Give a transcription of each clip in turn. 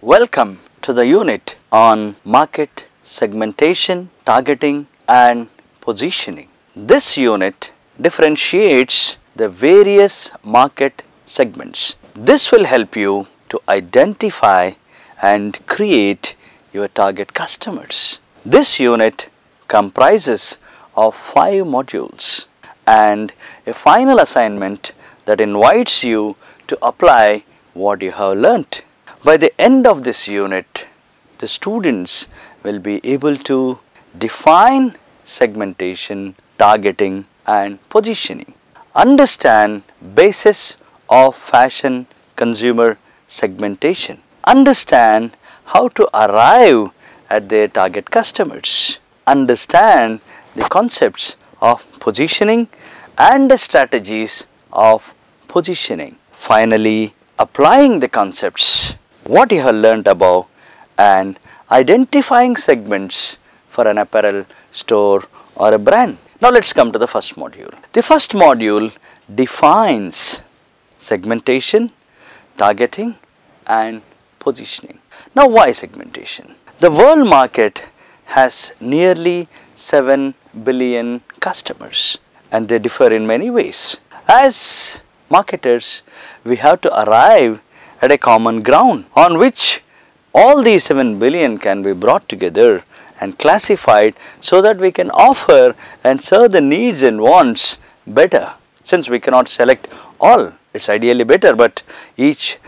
Welcome to the unit on market segmentation, targeting and positioning. This unit differentiates the various market segments. This will help you to identify and create your target customers. This unit comprises of 5 modules and a final assignment that invites you to apply what you have learnt. By the end of this unit, the students will be able to define segmentation, targeting and positioning, understand basis of fashion consumer segmentation, understand how to arrive at their target customers, understand the concepts of positioning and the strategies of positioning. Finally, applying the concepts what you have learnt above and identifying segments for an apparel store or a brand. Now let's come to the first module. The first module defines segmentation, targeting and positioning. Now why segmentation? The world market has nearly 7 billion customers and they differ in many ways. As marketers, we have to arrive at a common ground on which all these 7 billion can be brought together and classified so that we can offer and serve the needs and wants better. Since we cannot select all, it's ideally better, but each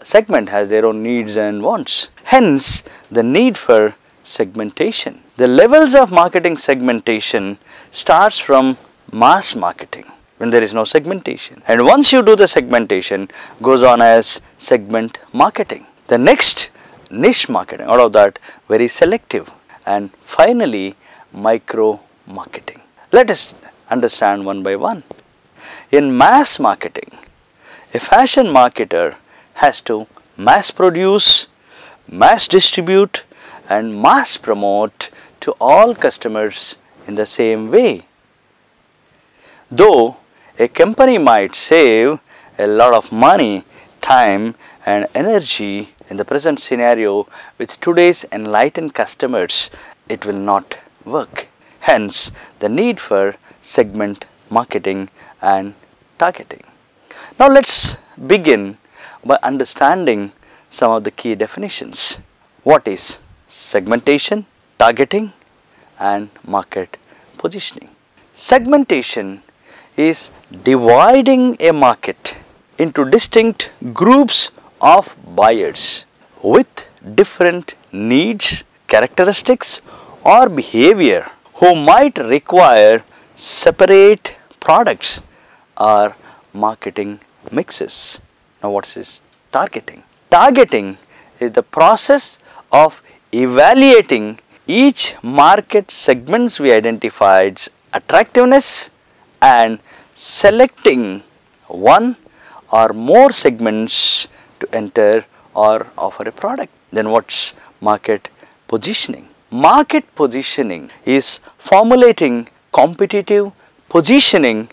segment has their own needs and wants. Hence, the need for segmentation. The levels of marketing segmentation starts from mass marketing when there is no segmentation, and once you do the segmentation goes on as segment marketing. The next, niche marketing, out of that very selective, and finally micro marketing. Let us understand one by one. In mass marketing, a fashion marketer has to mass produce, mass distribute and mass promote to all customers in the same way. Though a company might save a lot of money, time and energy in the present scenario, with today's enlightened customers, it will not work. Hence, the need for segment marketing and targeting. Now let's begin by understanding some of the key definitions. What is segmentation, targeting and market positioning? Segmentation is dividing a market into distinct groups of buyers with different needs, characteristics or behavior who might require separate products or marketing mixes. Now what is targeting? Targeting is the process of evaluating each market segments we identified's attractiveness and selecting one or more segments to enter or offer a product. Then what's market positioning? Market positioning is formulating competitive positioning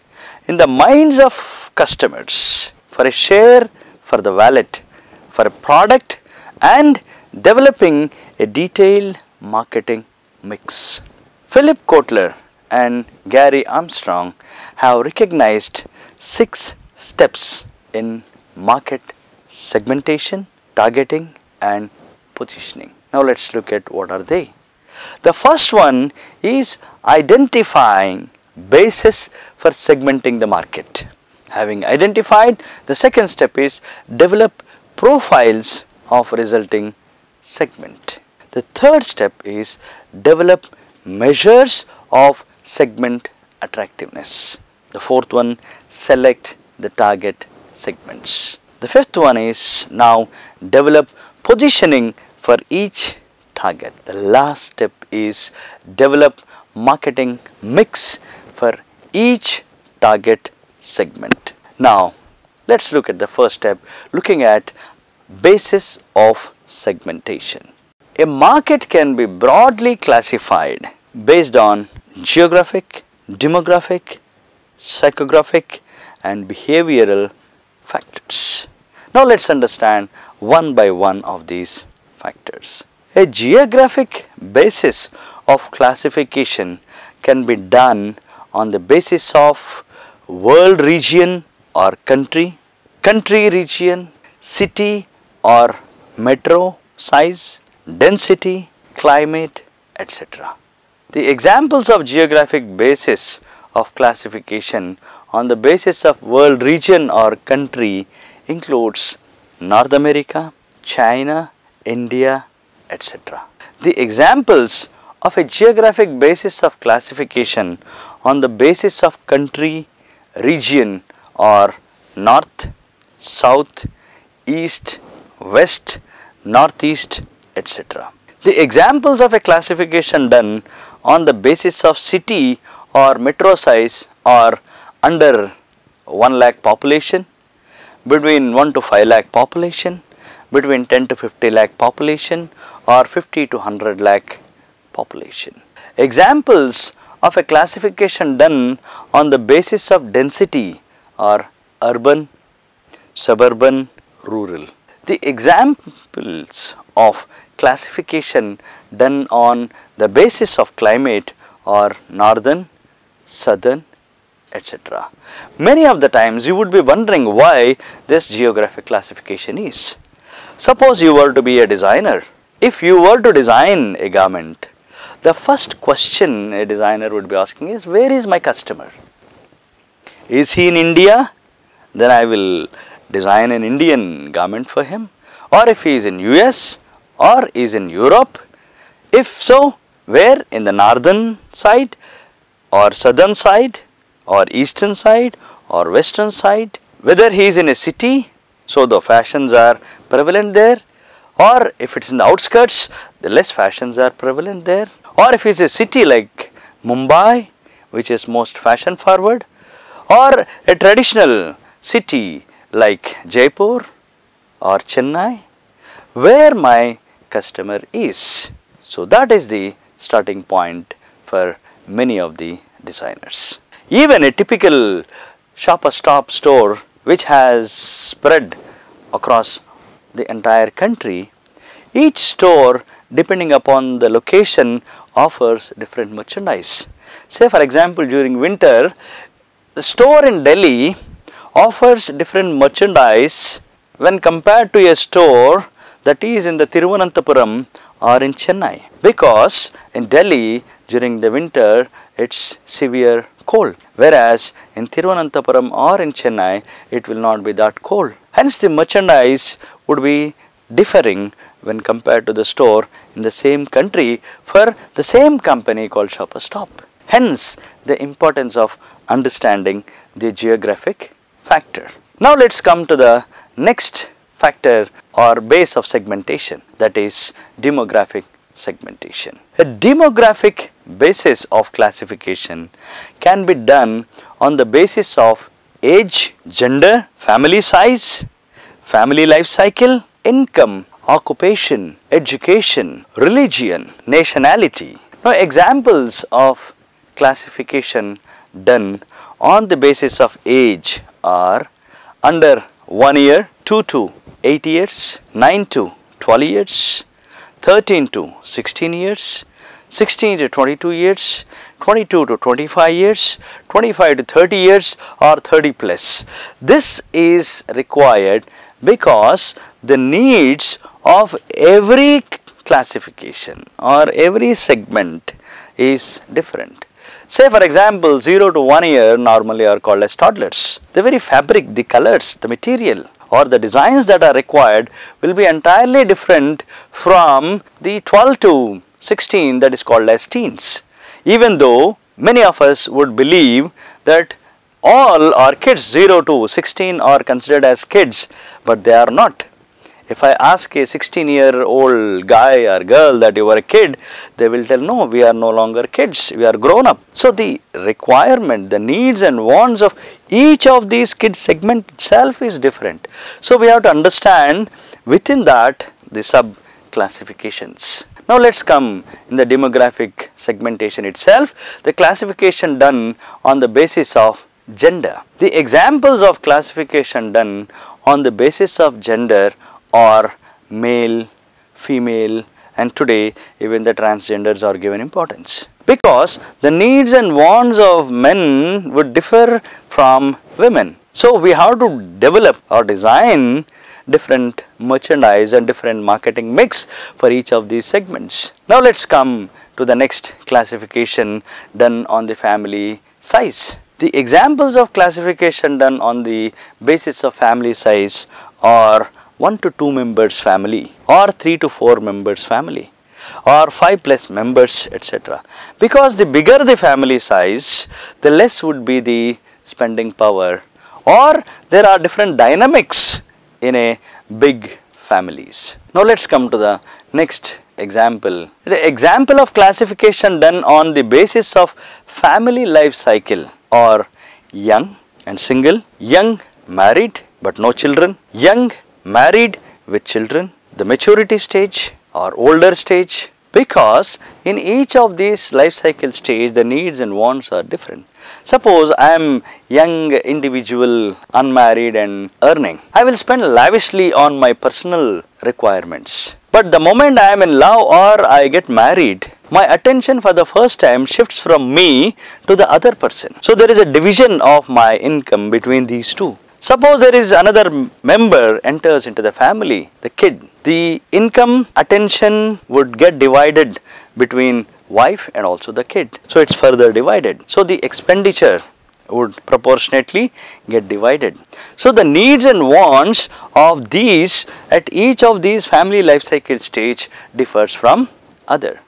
in the minds of customers for a share, for the wallet, for a product and developing a detailed marketing mix. Philip Kotler and Gary Armstrong have recognized 6 steps in market segmentation, targeting and positioning. Now let's look at what are they. The first one is identifying basis for segmenting the market. Having identified, the second step is develop profiles of resulting segment. The third step is develop measures of segment attractiveness. The fourth one, select the target segments. The fifth one is now develop positioning for each target. The last step is develop marketing mix for each target segment. Now, let's look at the first step, looking at basis of segmentation. A market can be broadly classified based on geographic, demographic, psychographic and behavioral factors. Now let's understand one by one of these factors. A geographic basis of classification can be done on the basis of world region or country, country region, city or metro size, density, climate, etc. The examples of geographic basis of classification on the basis of world region or country includes North America, China, India, etc. The examples of a geographic basis of classification on the basis of country, region or north, south, east, west, northeast, etc. The examples of a classification done on the basis of city or metro size are under 1 lakh population, between 1 to 5 lakh population, between 10 to 50 lakh population or 50 to 100 lakh population. Examples of a classification done on the basis of density are urban, suburban, rural. The examples of classification done on the basis of climate are northern, southern, etc. Many of the times you would be wondering why this geographic classification is. Suppose you were to be a designer. If you were to design a garment, the first question a designer would be asking is, where is my customer? Is he in India? Then I will design an Indian garment for him. Or if he is in US or is in Europe, if so, where? In the northern side or southern side or eastern side or western side. Whether he is in a city, so the fashions are prevalent there, or if it is in the outskirts, the less fashions are prevalent there. Or if it is a city like Mumbai, which is most fashion forward, or a traditional city like Jaipur or Chennai, where my customer is. So that is the starting point for many of the designers. Even a typical Shoppers Stop store which has spread across the entire country, each store depending upon the location offers different merchandise. Say for example, during winter, the store in Delhi offers different merchandise when compared to a store that is in the Thiruvananthapuram or in Chennai, because in Delhi during the winter it's severe cold, whereas in Thiruvananthapuram or in Chennai it will not be that cold. Hence the merchandise would be differing when compared to the store in the same country for the same company called Shoppers Stop. Hence the importance of understanding the geographic factor. Now let's come to the next factor or base of segmentation, that is demographic segmentation. A demographic basis of classification can be done on the basis of age, gender, family size, family life cycle, income, occupation, education, religion, nationality. Now examples of classification done on the basis of age are under 1 year, 2 to 8 years, 9 to 12 years, 13 to 16 years, 16 to 22 years, 22 to 25 years, 25 to 30 years or 30 plus. This is required because the needs of every classification or every segment is different. Say for example, 0 to 1 year normally are called as toddlers. The very fabric, the colors, the material or the designs that are required will be entirely different from the 12 to 16 that is called as teens. Even though many of us would believe that all our kids 0 to 16 are considered as kids, but they are not. If I ask a 16-year-old guy or girl that you are a kid, they will tell, no, we are no longer kids, we are grown up. So the requirement, the needs and wants of each of these kid segment itself is different. So we have to understand within that the sub classifications. Now let's come in the demographic segmentation itself, the classification done on the basis of gender. The examples of classification done on the basis of gender are male, female, and today even the transgenders are given importance, because the needs and wants of men would differ from women. So we have to develop or design different merchandise and different marketing mix for each of these segments. Now let's come to the next classification done on the family size. The examples of classification done on the basis of family size are 1 to 2 members family, or 3 to 4 members family, or 5+ members, etc. Because the bigger the family size, the less would be the spending power, or there are different dynamics in a big families. Now let's come to the next example. The example of classification done on the basis of family life cycle are young and single, young married but no children, young married with children, the maturity stage or older stage, because in each of these life cycle stage the needs and wants are different. Suppose I am young individual, unmarried and earning. I will spend lavishly on my personal requirements. But the moment I am in love or I get married, my attention for the first time shifts from me to the other person. So there is a division of my income between these two. Suppose there is another member enters into the family, the kid. The income attention would get divided between wife and also the kid. So it's further divided. So the expenditure would proportionately get divided. So the needs and wants of these at each of these family life cycle stage differs from other.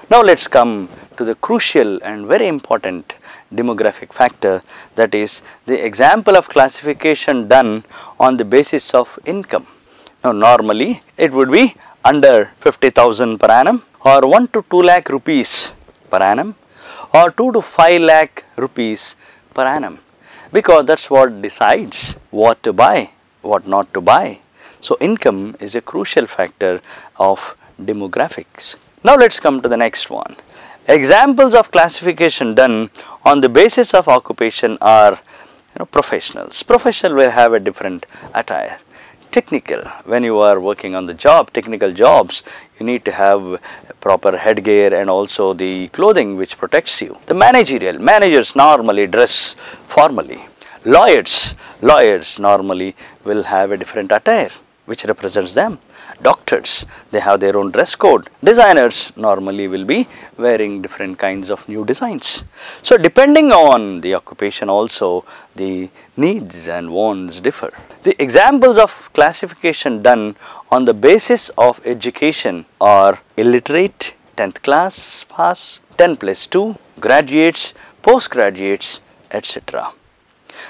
Now let's come to the crucial and very important demographic factor, that is the example of classification done on the basis of income. Now normally it would be under 50,000 per annum, or 1 to 2 lakh rupees per annum, or 2 to 5 lakh rupees per annum, because that's what decides what to buy, what not to buy. So income is a crucial factor of demographics. Now let's come to the next one. Examples of classification done on the basis of occupation are professionals. Professional will have a different attire. Technical, when you are working on the job, technical jobs, you need to have proper headgear and also the clothing which protects you. The managerial, managers normally dress formally. Lawyers normally will have a different attire which represents them. Doctors, they have their own dress code. Designers normally will be wearing different kinds of new designs. So depending on the occupation also, the needs and wants differ. The examples of classification done on the basis of education are illiterate, 10th class pass, 10+2, graduates, postgraduates, etc.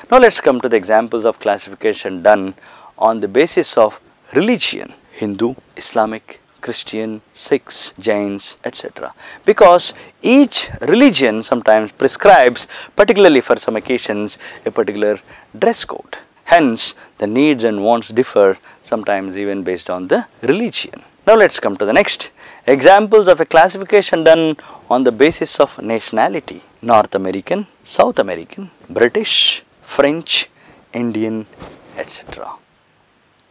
Now let's come to the examples of classification done on the basis of religion: Hindu, Islamic, Christian, Sikhs, Jains, etc. Because each religion sometimes prescribes, particularly for some occasions, a particular dress code. Hence, the needs and wants differ, sometimes even based on the religion. Now let's come to the next. Examples of a classification done on the basis of nationality: North American, South American, British, French, Indian, etc.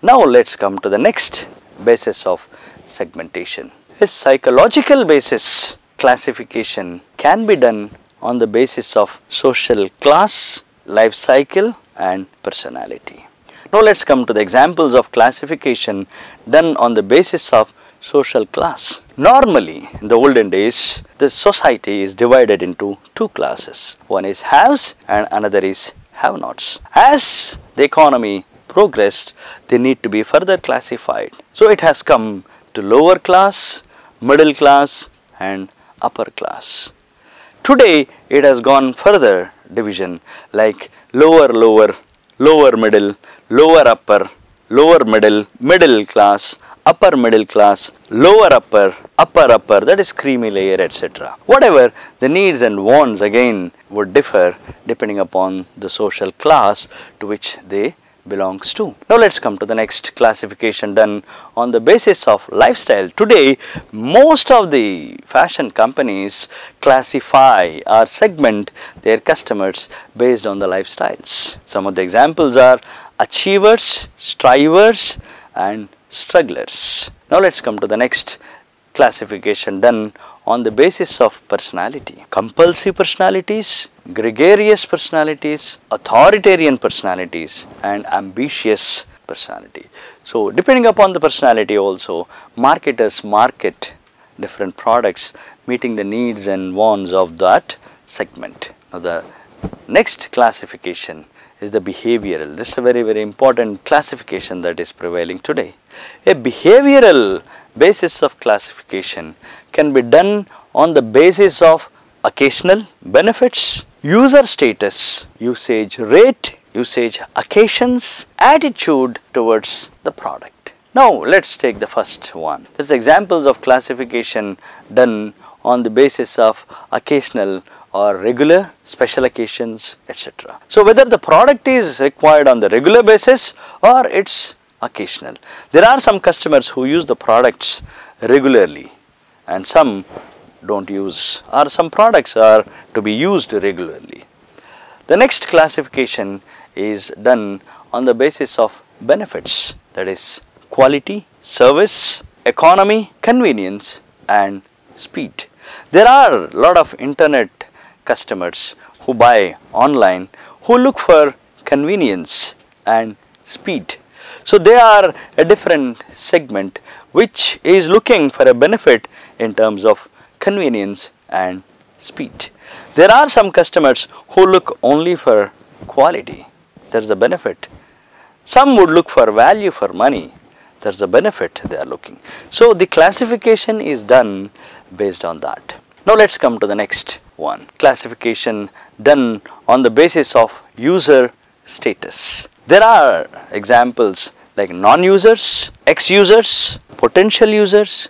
Now let's come to the next basis of segmentation. A psychological basis classification can be done on the basis of social class, life cycle and personality. Now let's come to the examples of classification done on the basis of social class. Normally in the olden days, the society is divided into two classes. One is haves and another is have-nots. As the economy progressed, they need to be further classified. So it has come to lower class, middle class and upper class. Today it has gone further division, like lower middle, lower upper lower middle, middle class, upper middle class, lower upper, upper upper, that is creamy layer, etc. Whatever the needs and wants again would differ depending upon the social class to which they belongs to. Now let's come to the next classification done on the basis of lifestyle. Today most of the fashion companies classify or segment their customers based on the lifestyles. Some of the examples are achievers, strivers and strugglers. Now let's come to the next classification done on the basis of personality. Compulsive personalities, gregarious personalities, authoritarian personalities and ambitious personality. So depending upon the personality also, marketers market different products meeting the needs and wants of that segment. Now the next classification is the behavioral. This is a very important classification that is prevailing today. A behavioral basis of classification can be done on the basis of occasional benefits, user status, usage rate, usage occasions, attitude towards the product. Now let's take the first one. There are examples of classification done on the basis of occasional or regular, special occasions, etc. So whether the product is required on the regular basis or it's occasional. There are some customers who use the products regularly and some don't use, or some products are to be used regularly. The next classification is done on the basis of benefits, that is quality, service, economy, convenience and speed. There are a lot of internet customers who buy online who look for convenience and speed. So they are a different segment which is looking for a benefit in terms of convenience and speed. There are some customers who look only for quality, there is a benefit. Some would look for value for money, there is a benefit they are looking. So the classification is done based on that. Now let's come to the next one. Classification done on the basis of user status. There are examples like non-users, ex-users, potential users,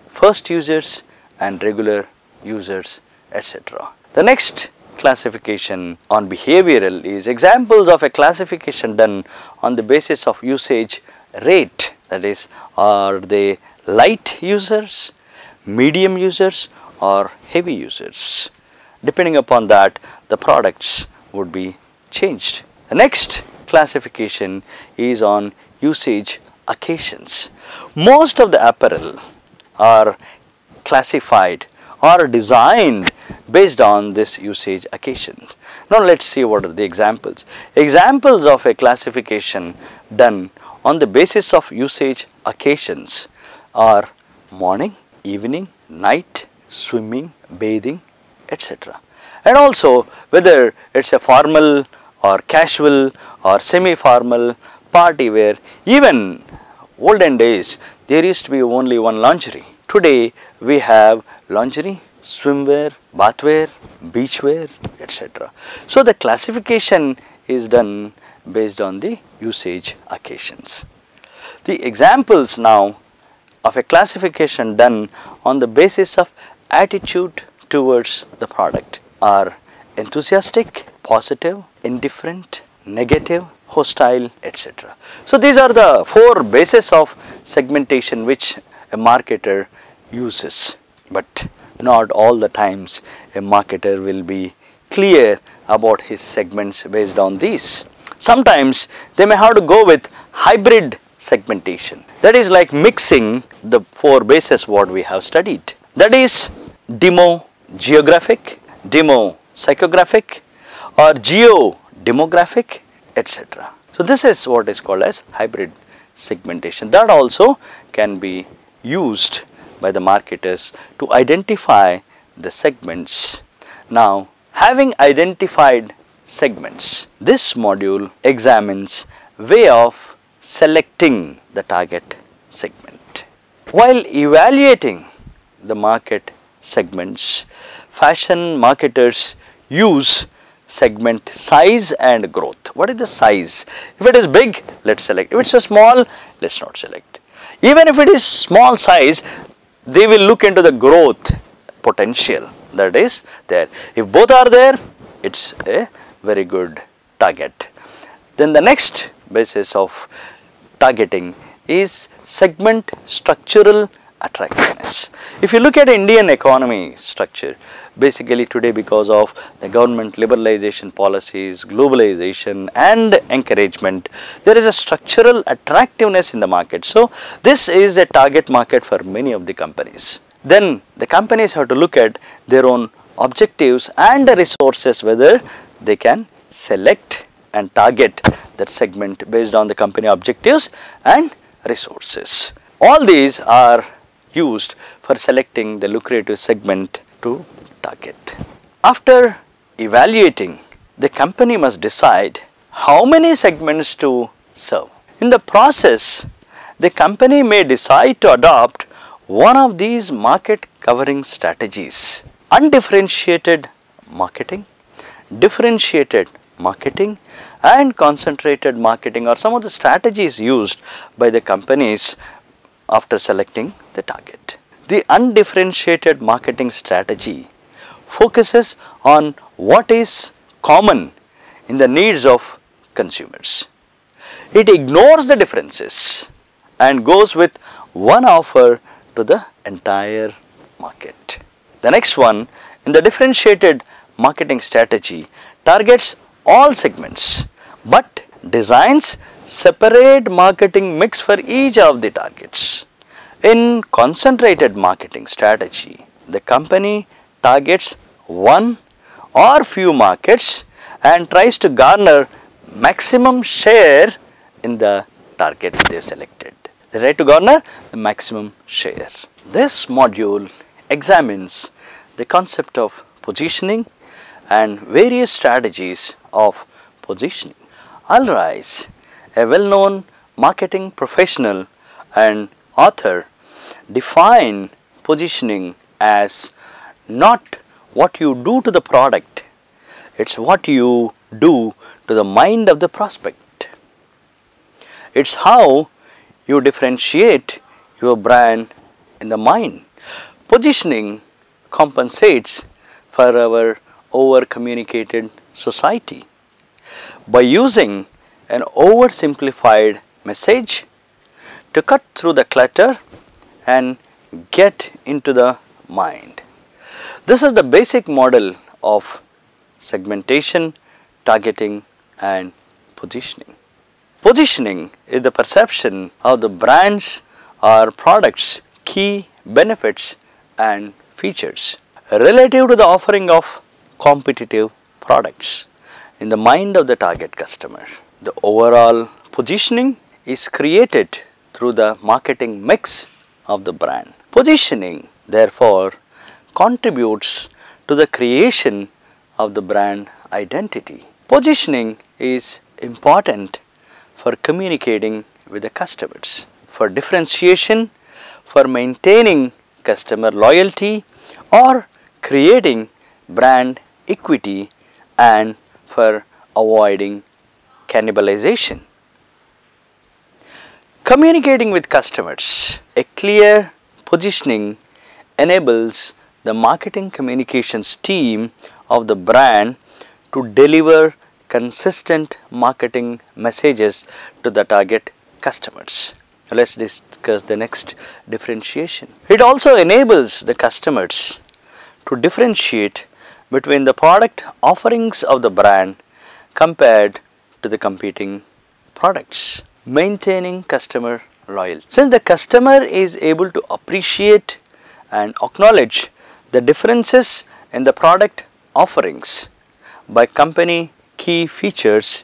first users and regular users, etc. The next classification on behavioral is examples of a classification done on the basis of usage rate, that is, are they light users, medium users or heavy users. Depending upon that, the products would be changed. The next classification is on usage occasions. Most of the apparel are classified or designed based on this usage occasion. Now let's see what are the examples. Examples of a classification done on the basis of usage occasions are morning, evening, night, swimming, bathing, etc. And also whether it's a formal or casual or semi-formal, party wear. Even olden days there used to be only one lingerie. Today we have lingerie, swimwear, bathwear, beachwear, etc. So the classification is done based on the usage occasions. The examples now of a classification done on the basis of attitude towards the product are enthusiastic, positive, indifferent, negative, hostile, etc. So these are the four bases of segmentation which a marketer uses, but not all the times a marketer will be clear about his segments based on these. Sometimes they may have to go with hybrid segmentation, that is like mixing the four bases what we have studied, that is demo-geographic, demo-psychographic or geo-demographic, etc. So this is what is called as hybrid segmentation. That also can be used by the marketers to identify the segments. Now, having identified segments, this module examines way of selecting the target segment. While evaluating the market segments, fashion marketers use segment size and growth. What is the size? If it is big, let's select. If it's a small, let's not select. Even if it is small size, they will look into the growth potential that is there. If both are there, it's a very good target. Then the next basis of targeting is segment structural attractiveness. If you look at Indian economy structure, basically today because of the government liberalization policies, globalization and encouragement, there is a structural attractiveness in the market. So this is a target market for many of the companies. Then the companies have to look at their own objectives and the resources, whether they can select and target that segment based on the company objectives and resources. All these are used for selecting the lucrative segment to target. After evaluating, the company must decide how many segments to serve. In the process, the company may decide to adopt one of these market covering strategies: undifferentiated marketing, differentiated marketing and concentrated marketing are some of the strategies used by the companies after selecting the target. The undifferentiated marketing strategy focuses on what is common in the needs of consumers. It ignores the differences and goes with one offer to the entire market. The next one, in the differentiated marketing strategy, targets all segments but designs separate marketing mix for each of the targets. In concentrated marketing strategy, the company targets one or few markets and tries to garner maximum share in the target they have selected. They try to garner the maximum share. This module examines the concept of positioning and various strategies of positioning. Alright, a well-known marketing professional and author, define positioning as not what you do to the product, it's what you do to the mind of the prospect. It's how you differentiate your brand in the mind. Positioning compensates for our over-communicated society. By using an oversimplified message to cut through the clutter and get into the mind. This is the basic model of segmentation, targeting and positioning. Positioning is the perception of the brand's or product's key benefits and features relative to the offering of competitive products in the mind of the target customer. The overall positioning is created through the marketing mix of the brand. Positioning, therefore, contributes to the creation of the brand identity. Positioning is important for communicating with the customers, for differentiation, for maintaining customer loyalty or creating brand equity, and for avoiding cannibalization. Communicating with customers. A clear positioning enables the marketing communications team of the brand to deliver consistent marketing messages to the target customers. Let's discuss the next differentiation. It also enables the customers to differentiate between the product offerings of the brand compared to the competing products. Maintaining customer loyalty. Since the customer is able to appreciate and acknowledge the differences in the product offerings by company key features,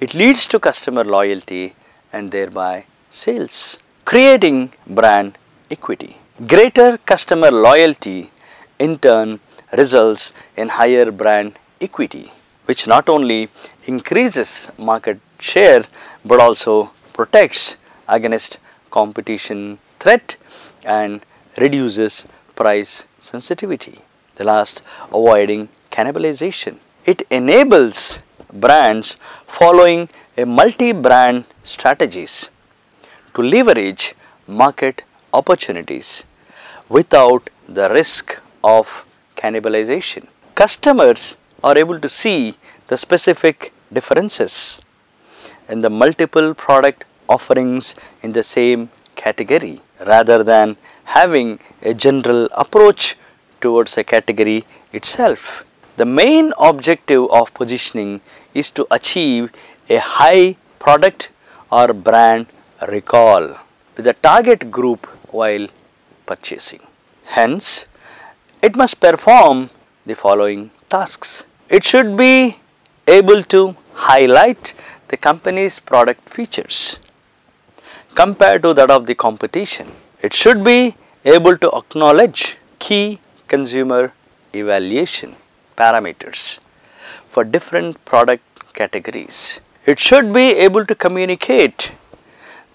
it leads to customer loyalty and thereby sales. Creating brand equity. Greater customer loyalty in turn results in higher brand equity, which not only increases market share but also protects against competition threat and reduces price sensitivity. The last, avoiding cannibalization. It enables brands following a multi-brand strategies to leverage market opportunities without the risk of cannibalization. Customers are able to see the specific differences in the multiple product offerings in the same category rather than having a general approach towards a category itself. The main objective of positioning is to achieve a high product or brand recall with the target group while purchasing. Hence, it must perform the following tasks. It should be able to highlight the company's product features compared to that of the competition. It should be able to acknowledge key consumer evaluation parameters for different product categories. It should be able to communicate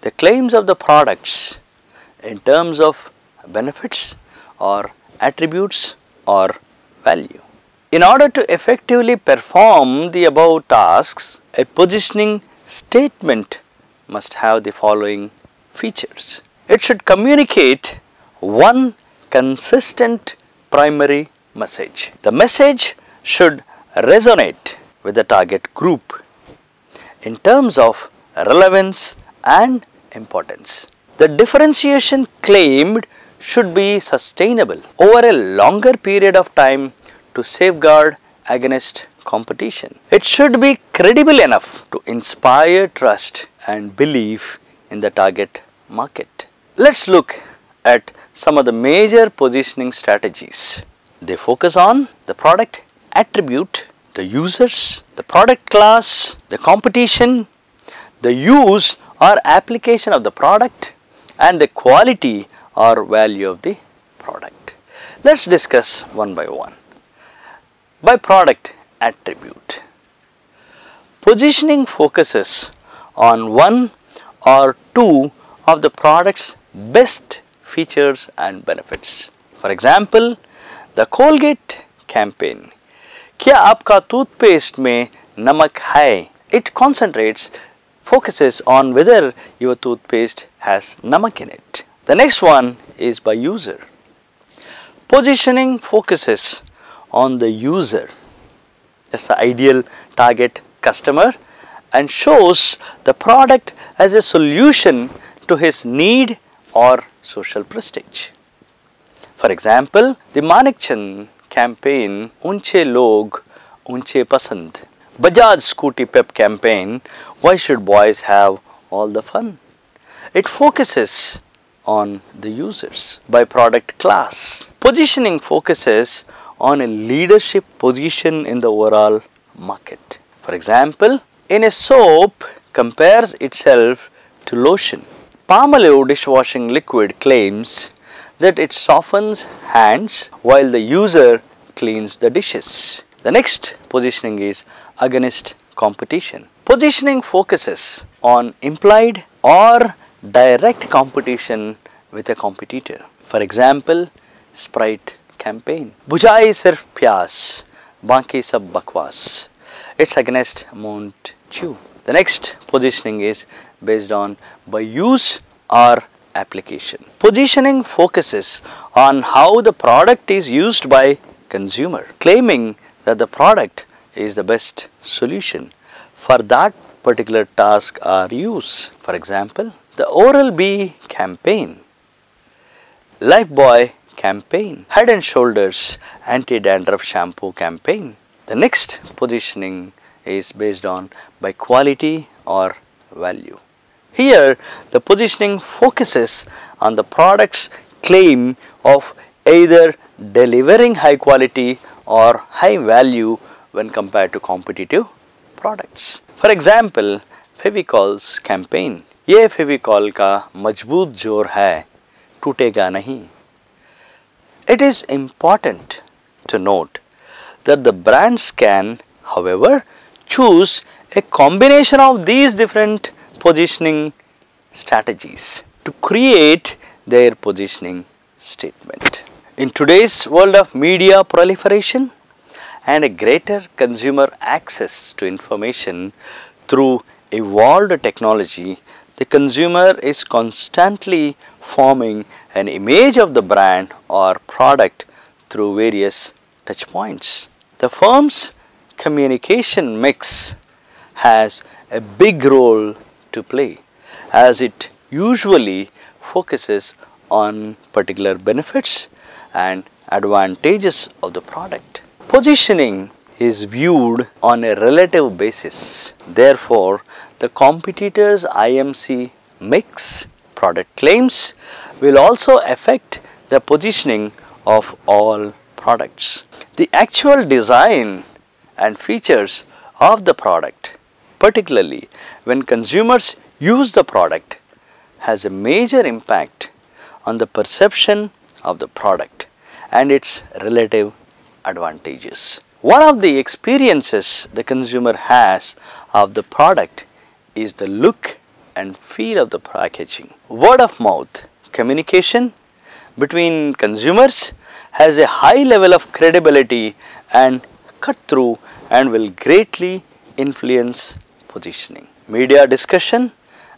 the claims of the products in terms of benefits or attributes or value. In order to effectively perform the above tasks, a positioning statement must have the following features. It should communicate one consistent primary message. The message should resonate with the target group in terms of relevance and importance. The differentiation claimed should be sustainable over a longer period of time to safeguard against competition. It should be credible enough to inspire trust and belief in the target market. Let's look at some of the major positioning strategies. They focus on the product attribute, the users, the product class, the competition, the use or application of the product, and the quality or value of the product. Let's discuss one by one. By product attribute, positioning focuses on one or two of the product's best features and benefits. For example, the Colgate campaign, क्या आपका toothpaste में नमक है? It focuses on whether your toothpaste has namak in it. The next one is by user. Positioning focuses on the user, that's the ideal target customer, and shows the product as a solution to his need or social prestige. For example, the Manikchand campaign, Unche Log, Unche Pasand. Bajaj Scooty Pep campaign, why should boys have all the fun? It focuses on the users. By product class, positioning focuses on a leadership position in the overall market. For example, in a soap compares itself to lotion. Palmolive dishwashing liquid claims that it softens hands while the user cleans the dishes. The next positioning is against competition. Positioning focuses on implied or direct competition with a competitor. For example, Sprite campaign. Bujai sirf pyas, baki sab bakwas. It's against Mount Chew. The next positioning is based on by use or application. Positioning focuses on how the product is used by consumer, claiming that the product is the best solution for that particular task or use. For example, the Oral-B campaign, Lifebuoy campaign, Head and Shoulders anti-dandruff shampoo campaign. The next positioning is based on by quality or value. Here, the positioning focuses on the product's claim of either delivering high quality or high value when compared to competitive products. For example, Fevicol's campaign, ये फेविकॉल का मजबूत जोर है, टूटेगा नहीं. It is important to note that the brands can, however, choose a combination of these different positioning strategies to create their positioning statement. In today's world of media proliferation and a greater consumer access to information through evolved technology, the consumer is constantly forming an image of the brand or product through various touchpoints. The firm's communication mix has a big role to play, as it usually focuses on particular benefits and advantages of the product. Positioning is viewed on a relative basis. Therefore, the competitor's IMC mix product claims will also affect the positioning of all products. The actual design and features of the product, particularly when consumers use the product, has a major impact on the perception of the product and its relative advantages. One of the experiences the consumer has of the product is the look and feel of the packaging. Word of mouth communication between consumers has a high level of credibility and cut through and will greatly influence positioning. Media discussion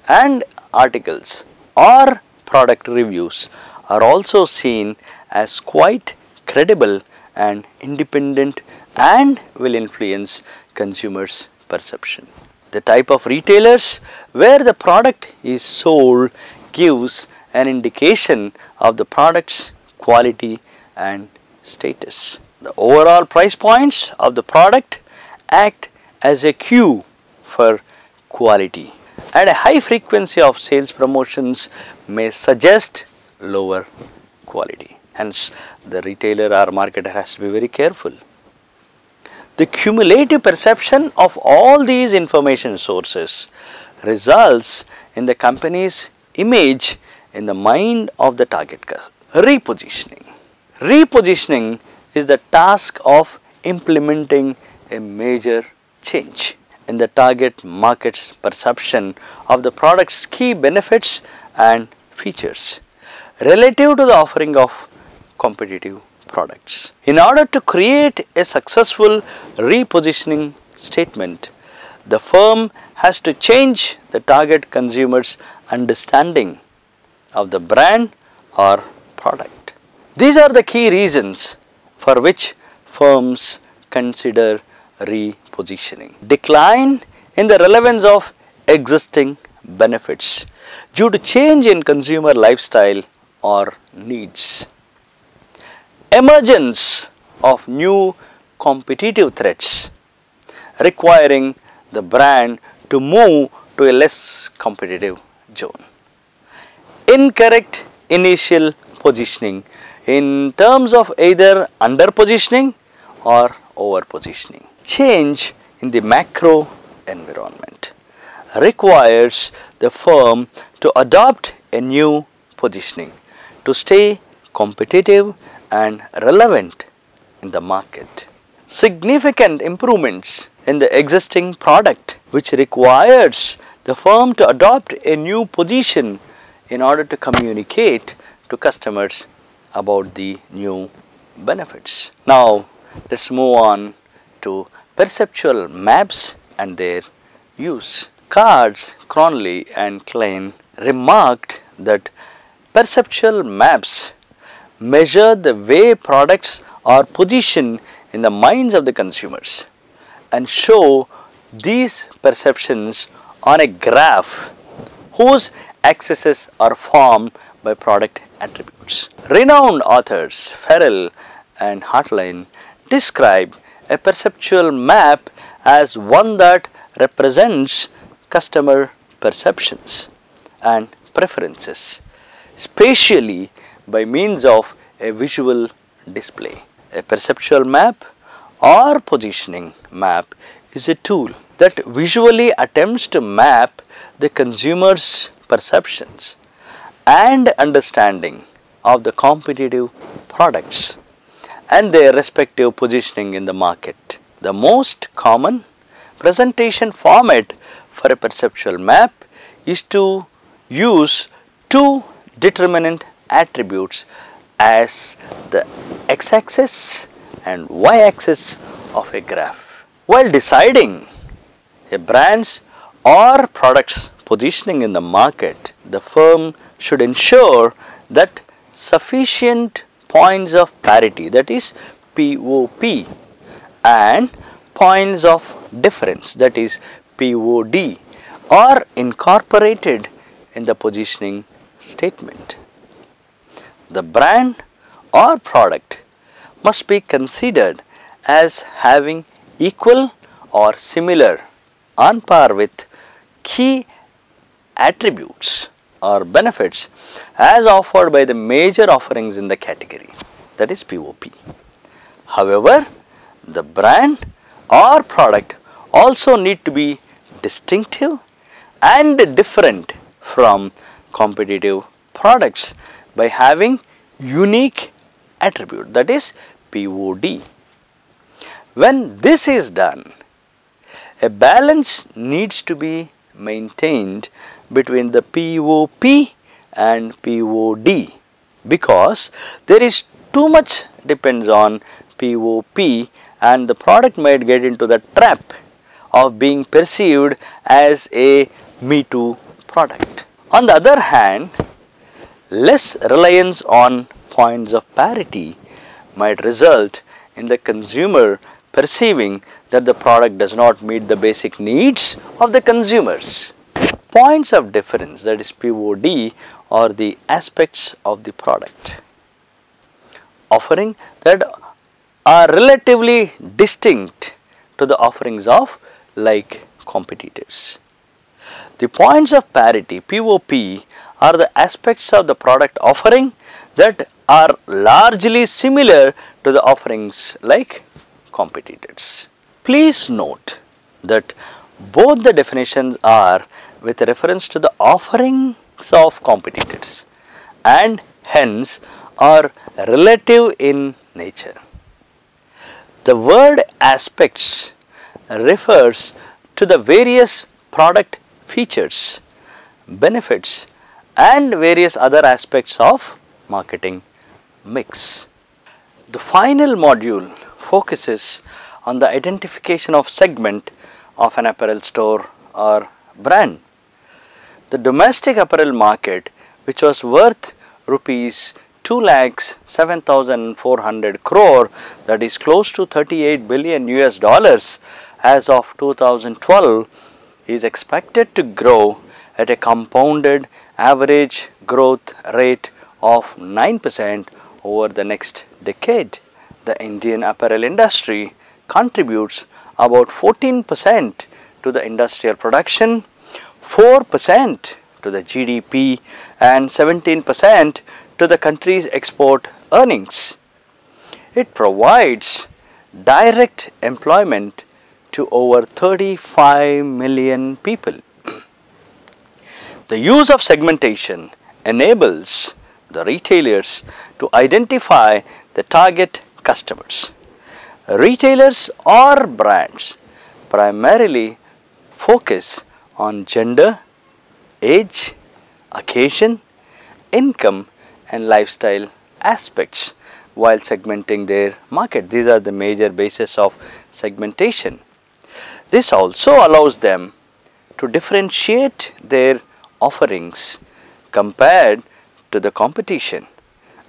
and articles or product reviews are also seen as quite credible and independent and will influence consumers' perception. The type of retailers where the product is sold gives an indication of the product's quality and status. The overall price points of the product act as a cue for quality, and a high frequency of sales promotions may suggest lower quality. Hence, the retailer or marketer has to be very careful. The cumulative perception of all these information sources results in the company's image in the mind of the target customer. Repositioning. Repositioning is the task of implementing a major change in the target market's perception of the product's key benefits and features relative to the offering of competitive products. In order to create a successful repositioning statement, the firm has to change the target consumer's understanding of the brand or product. These are the key reasons for which firms consider repositioning. Decline in the relevance of existing benefits due to change in consumer lifestyle or needs. Emergence of new competitive threats requiring the brand to move to a less competitive zone. Incorrect initial positioning in terms of either under positioning or over positioning. Change in the macro environment requires the firm to adopt a new positioning to stay competitive and relevant in the market. Significant improvements in the existing product, which requires the firm to adopt a new position in order to communicate to customers about the new benefits. Now, let's move on to perceptual maps and their use. Cards, Cronley and Klein remarked that perceptual maps measure the way products are positioned in the minds of the consumers and show these perceptions on a graph whose axes are formed by product attributes. Renowned authors Farrell and Hartline describe a perceptual map as one that represents customer perceptions and preferences spatially by means of a visual display. A perceptual map or positioning map is a tool that visually attempts to map the consumer's perceptions and understanding of the competitive products and their respective positioning in the market. The most common presentation format for a perceptual map is to use two determinant attributes as the x-axis and y-axis of a graph. While deciding a brand's or product's positioning in the market, the firm should ensure that sufficient points of parity, that is POP, and points of difference, that is POD, are incorporated in the positioning statement. The brand or product must be considered as having equal or similar, on par with, key attributes or benefits as offered by the major offerings in the category, that is POP. However, the brand or product also need to be distinctive and different from competitive products by having unique attribute, that is POD. When this is done, a balance needs to be maintained between the POP and POD, because there is too much depends on POP and the product might get into the trap of being perceived as a me too product. On the other hand, less reliance on points of parity might result in the consumer perceiving that the product does not meet the basic needs of the consumers. Points of difference, that is POD, are the aspects of the product offering that are relatively distinct to the offerings of like competitors. The points of parity, POP, are the aspects of the product offering that are largely similar to the offerings like competitors. Please note that both the definitions are with reference to the offerings of competitors and hence are relative in nature. The word aspects refers to the various product features, benefits and various other aspects of marketing mix. The final module focuses on the identification of segment of an apparel store or brand. The domestic apparel market, which was worth rupees 2,07,400 crore, that is close to 38 billion US dollars as of 2012, is expected to grow at a compounded average growth rate of 9% over the next decade. The Indian apparel industry contributes about 14% to the industrial production, 4% to the GDP and 17% to the country's export earnings. It provides direct employment to over 35 million people. The use of segmentation enables the retailers to identify the target customers. Retailers or brands primarily focus on gender, age, occasion, income and lifestyle aspects while segmenting their market. These are the major bases of segmentation. This also allows them to differentiate their offerings compared to the competition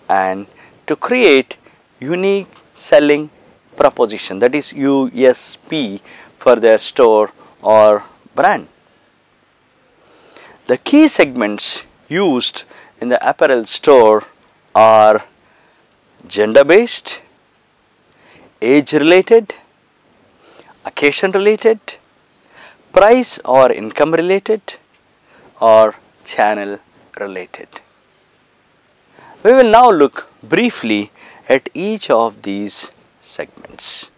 and to create unique selling proposition, that is USP, for their store or brand. The key segments used in the apparel store are gender based, age related, occasion related, price or income related, or channel related. We will now look briefly at each of these segments.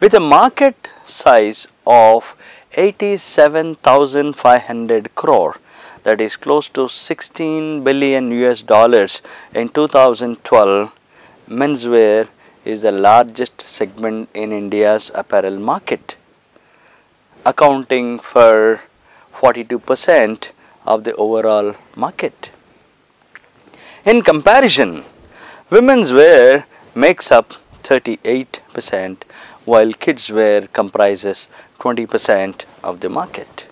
With a market size of 87,500 crore, that is close to 16 billion US dollars in 2012, menswear is the largest segment in India's apparel market, accounting for 42% of the overall market. In comparison, women's wear makes up 38% 8%, while kids wear comprises 20% of the market.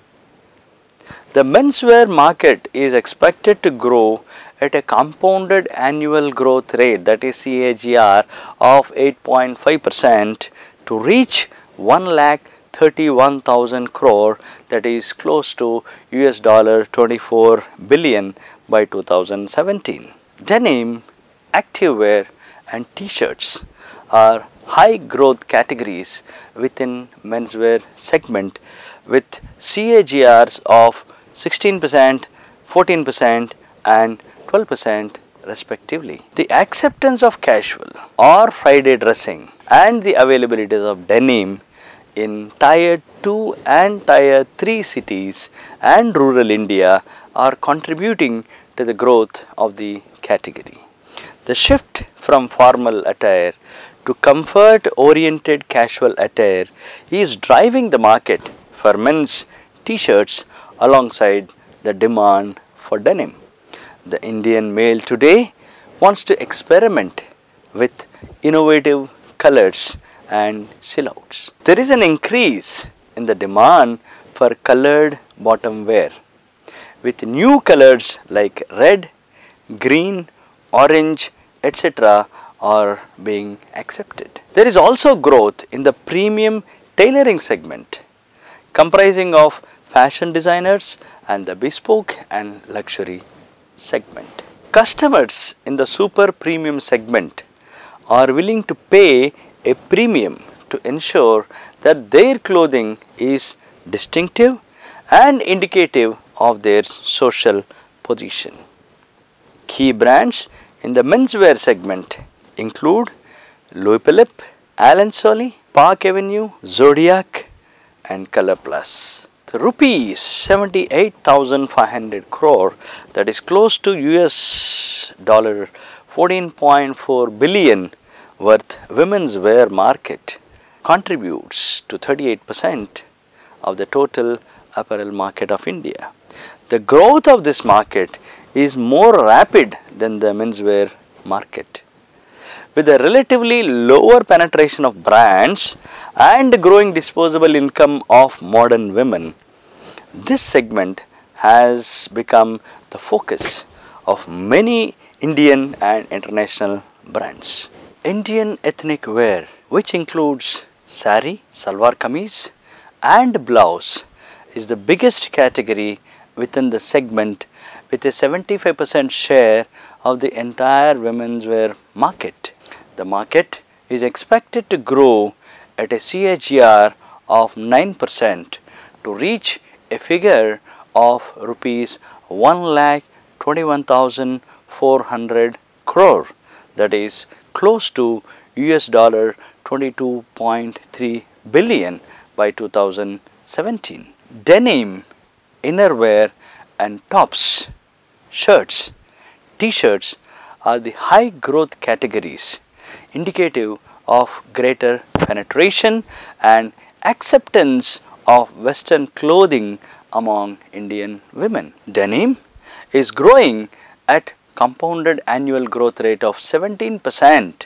The menswear market is expected to grow at a compounded annual growth rate, that is CAGR, of 8.5% to reach 1,31,000 crore, that is close to $24 billion by 2017. Denim, activewear and t-shirts are high growth categories within menswear segment with CAGRs of 16%, 14% and 12% respectively. The acceptance of casual or Friday dressing and the availability of denim in Tier 2 and Tier 3 cities and rural India are contributing to the growth of the category. The shift from formal attire to comfort-oriented casual attire is driving the market for men's t-shirts alongside the demand for denim. The Indian male today wants to experiment with innovative colors and silhouettes. There is an increase in the demand for colored bottom wear with new colors like red, green, orange, etc. are being accepted. There is also growth in the premium tailoring segment comprising of fashion designers and the bespoke and luxury segment. Customers in the super premium segment are willing to pay a premium to ensure that their clothing is distinctive and indicative of their social position. Key brands in the menswear segment include Louis Philippe, Allen Solly, Park Avenue, Zodiac and Color Plus. The rupees 78,500 crore, that is close to $14.4 billion worth women's wear market contributes to 38% of the total apparel market of India. The growth of this market is more rapid than the menswear market. With a relatively lower penetration of brands and growing disposable income of modern women, this segment has become the focus of many Indian and international brands. Indian ethnic wear, which includes sari, salwar kameez and blouse, is the biggest category within the segment with a 75% share of the entire women's wear market. The market is expected to grow at a CAGR of 9% to reach a figure of rupees 1,21,400 crore, that is close to $22.3 billion by 2017. Denim, innerwear and tops, shirts, t-shirts are the high growth categories indicative of greater penetration and acceptance of Western clothing among Indian women. Denim is growing at compounded annual growth rate of 17%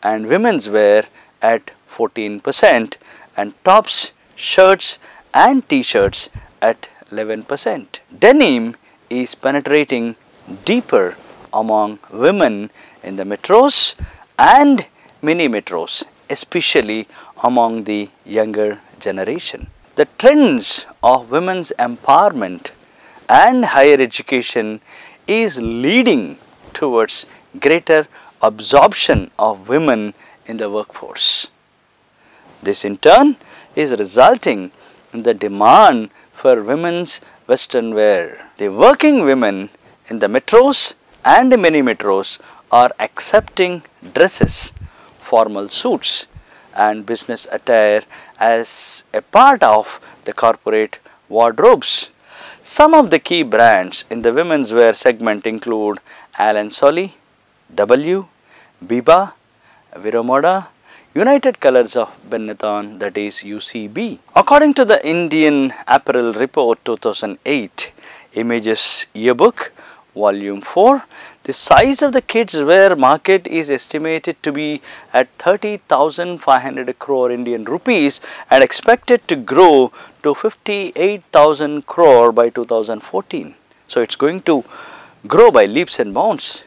and women's wear at 14% and tops, shirts and t-shirts at 11%. Denim is penetrating deeper among women in the metros and mini metros, especially among the younger generation. The trends of women's empowerment and higher education is leading towards greater absorption of women in the workforce. This in turn is resulting in the demand for women's western wear. The working women in the metros and mini metros are accepting dresses, formal suits and business attire as a part of the corporate wardrobes. Some of the key brands in the women's wear segment include Allen Solly, W, Biba, Viromoda, United Colors of Benetton, that is UCB. According to the Indian Apparel Report 2008 Images Yearbook, Volume 4. The size of the kids wear market is estimated to be at 30,500 crore Indian rupees and expected to grow to 58,000 crore by 2014. So it's going to grow by leaps and bounds.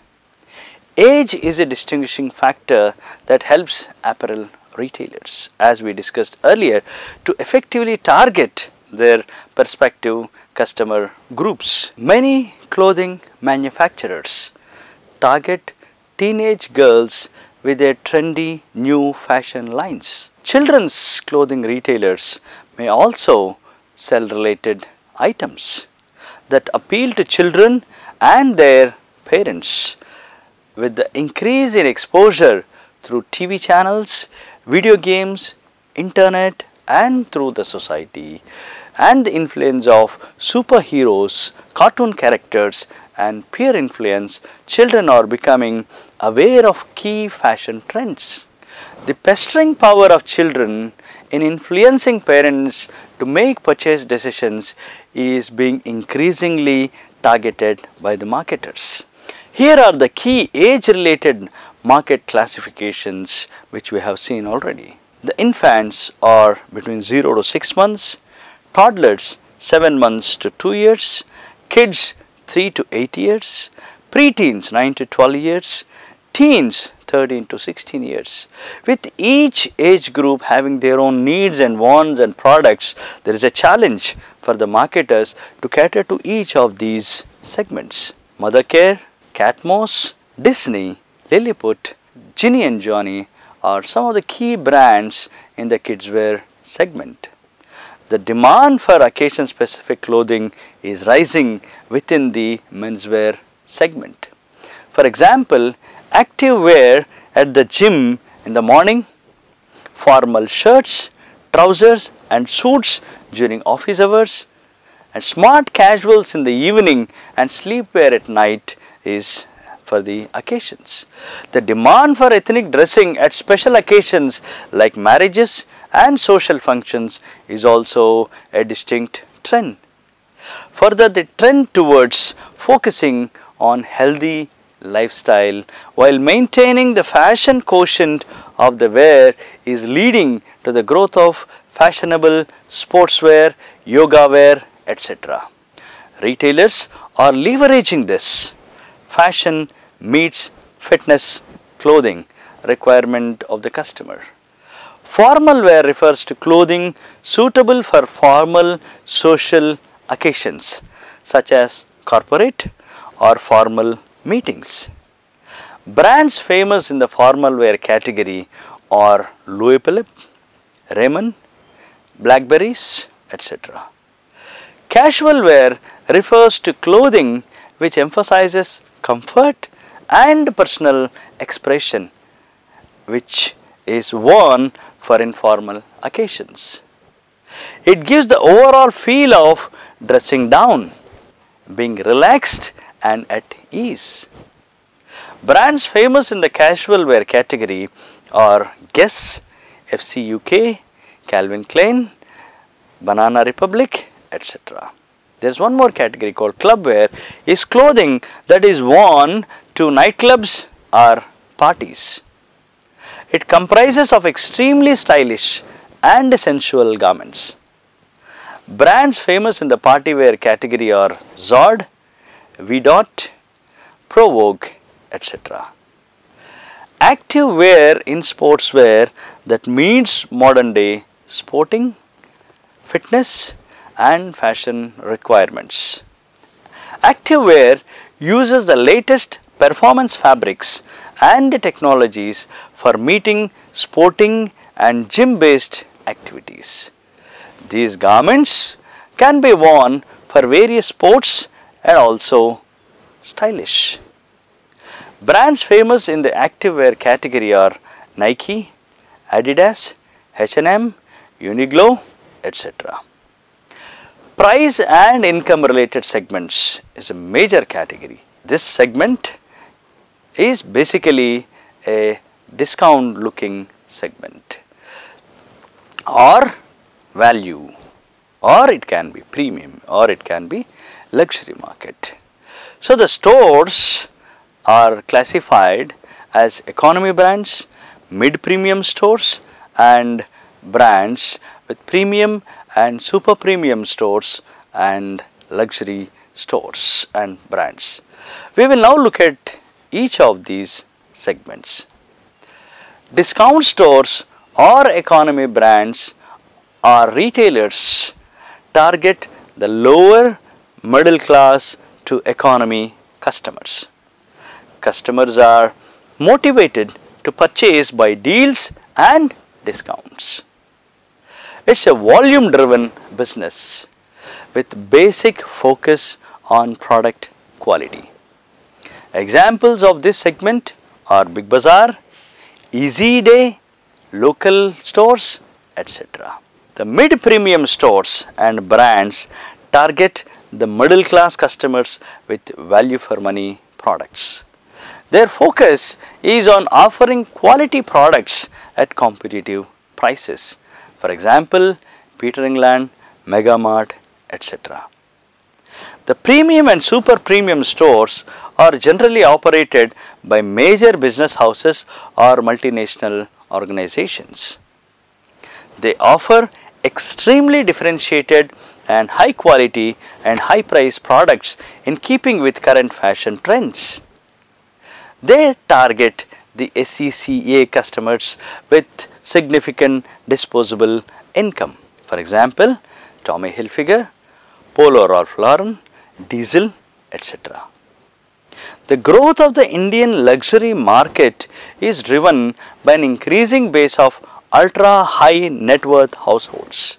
Age is a distinguishing factor that helps apparel retailers, as we discussed earlier, to effectively target their prospective customer groups. Many clothing manufacturers target teenage girls with their trendy new fashion lines. Children's clothing retailers may also sell related items that appeal to children and their parents. With the increase in exposure through TV channels, video games, internet and through the society, and the influence of superheroes, cartoon characters and peer influence, children are becoming aware of key fashion trends. The pestering power of children in influencing parents to make purchase decisions is being increasingly targeted by the marketers. Here are the key age-related market classifications which we have seen already. The infants are between 0 to 6 months, toddlers 7 months to 2 years, kids 3 to 8 years, preteens 9 to 12 years, teens 13 to 16 years. With each age group having their own needs and wants and products, there is a challenge for the marketers to cater to each of these segments. Mothercare, Catmos, Disney, Lilliput, Ginny and Johnny are some of the key brands in the kidswear segment. The demand for occasion specific clothing is rising within the menswear segment. For example, active wear at the gym in the morning, formal shirts, trousers and suits during office hours, and smart casuals in the evening and sleepwear at night is for the occasions. The demand for ethnic dressing at special occasions like marriages and social functions is also a distinct trend. Further, the trend towards focusing on healthy lifestyle while maintaining the fashion quotient of the wear is leading to the growth of fashionable sportswear, yoga wear, etc. Retailers are leveraging this fashion meets fitness clothing requirement of the customer. Formal wear refers to clothing suitable for formal social occasions such as corporate or formal meetings. Brands famous in the formal wear category are Louis Philippe, Raymond, Blackberries, etc. Casual wear refers to clothing which emphasizes comfort and personal expression, which is worn for informal occasions. It gives the overall feel of dressing down, being relaxed and at ease. Brands famous in the casual wear category are Guess, FC UK, Calvin Klein, Banana Republic, etc. There is one more category called club wear, is clothing that is worn to nightclubs or parties. It comprises of extremely stylish and sensual garments. Brands famous in the party wear category are Zod, V-Dot, Provogue, etc. Active wear in sportswear that meets modern day sporting, fitness and fashion requirements. Active wear uses the latest performance fabrics and technologies for meeting sporting and gym based activities. These garments can be worn for various sports and also stylish. Brands famous in the active wear category are Nike, Adidas, H&M, Uniqlo, etc. Price and income related segments is a major category. This segment is basically a discount looking segment or value, or it can be premium, or it can be luxury market. So the stores are classified as economy brands, mid-premium stores and brands with premium and super premium stores and luxury stores and brands. We will now look at each of these segments. Discount stores or economy brands or retailers target the lower middle class to economy customers. Customers are motivated to purchase by deals and discounts. It's a volume driven business with basic focus on product quality. Examples of this segment are Big Bazaar, Easy Day, local stores, etc. The mid-premium stores and brands target the middle class customers with value for money products. Their focus is on offering quality products at competitive prices. For example, Peter England, Mega Mart, etc. The premium and super premium stores are generally operated by major business houses or multinational organizations. They offer extremely differentiated and high quality and high price products in keeping with current fashion trends. They target the SECA customers with significant disposable income. For example, Tommy Hilfiger, Polo Ralph Lauren, Diesel, etc. The growth of the Indian luxury market is driven by an increasing base of ultra high net worth households.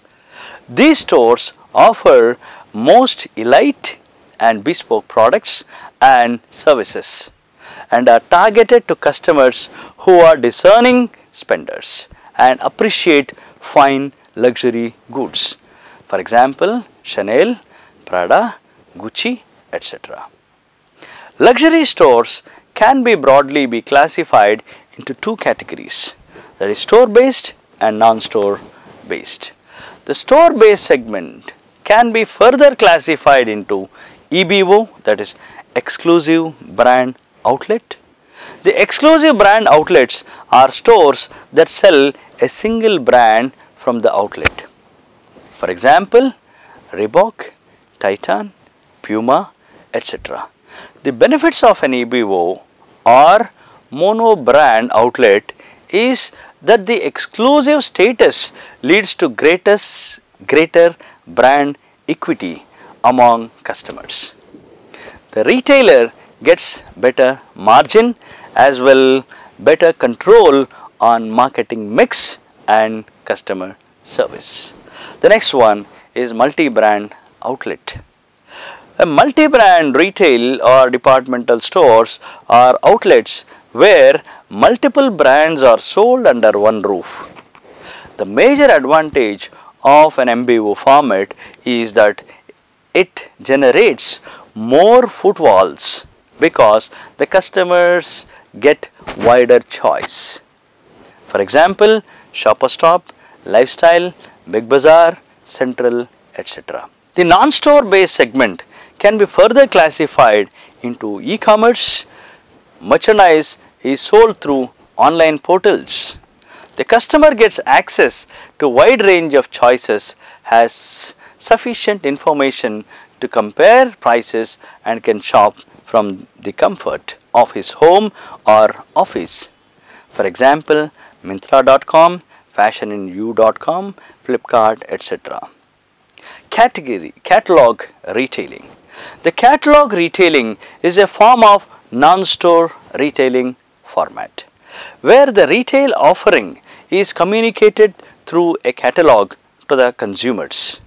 These stores offer most elite and bespoke products and services and are targeted to customers who are discerning spenders and appreciate fine luxury goods. For example, Chanel, Prada, Gucci, etc. Luxury stores can be broadly classified into two categories, that is store based and non-store based. The store based segment can be further classified into EBO, that is exclusive brand outlet. The exclusive brand outlets are stores that sell a single brand from the outlet. For example, Reebok, Titan, Puma, etc. The benefits of an EBO or mono brand outlet is that the exclusive status leads to greater brand equity among customers. The retailer gets better margin as well better control on marketing mix and customer service. The next one is multi-brand outlet. A multi-brand retail or departmental stores are outlets where multiple brands are sold under one roof. The major advantage of an MBO format is that it generates more footfalls because the customers get wider choice. For example, Shopper Stop, Lifestyle, Big Bazaar, Central, etc. The non-store based segment can be further classified into e-commerce. Merchandise is sold through online portals. The customer gets access to a wide range of choices, has sufficient information to compare prices and can shop from the comfort of his home or office. For example, Myntra.com, FashionInYou.com, Flipkart, etc. Catalog retailing. The catalog retailing is a form of non-store retailing format where the retail offering is communicated through a catalog to the consumers.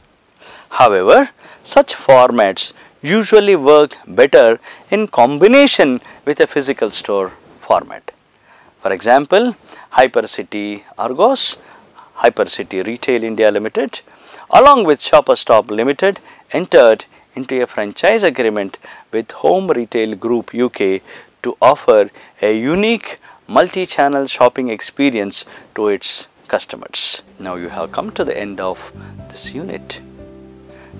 However, such formats usually work better in combination with a physical store format. For example, Hypercity Argos, Hypercity Retail India Limited, along with Shopper Stop Limited, entered into a franchise agreement with Home Retail Group UK to offer a unique multi-channel shopping experience to its customers. Now you have come to the end of this unit.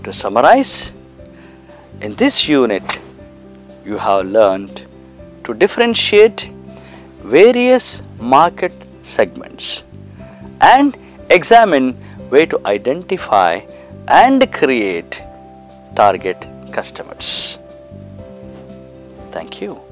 To summarize, in this unit, you have learned to differentiate various market segments and examine where to identify and create target customers. Thank you.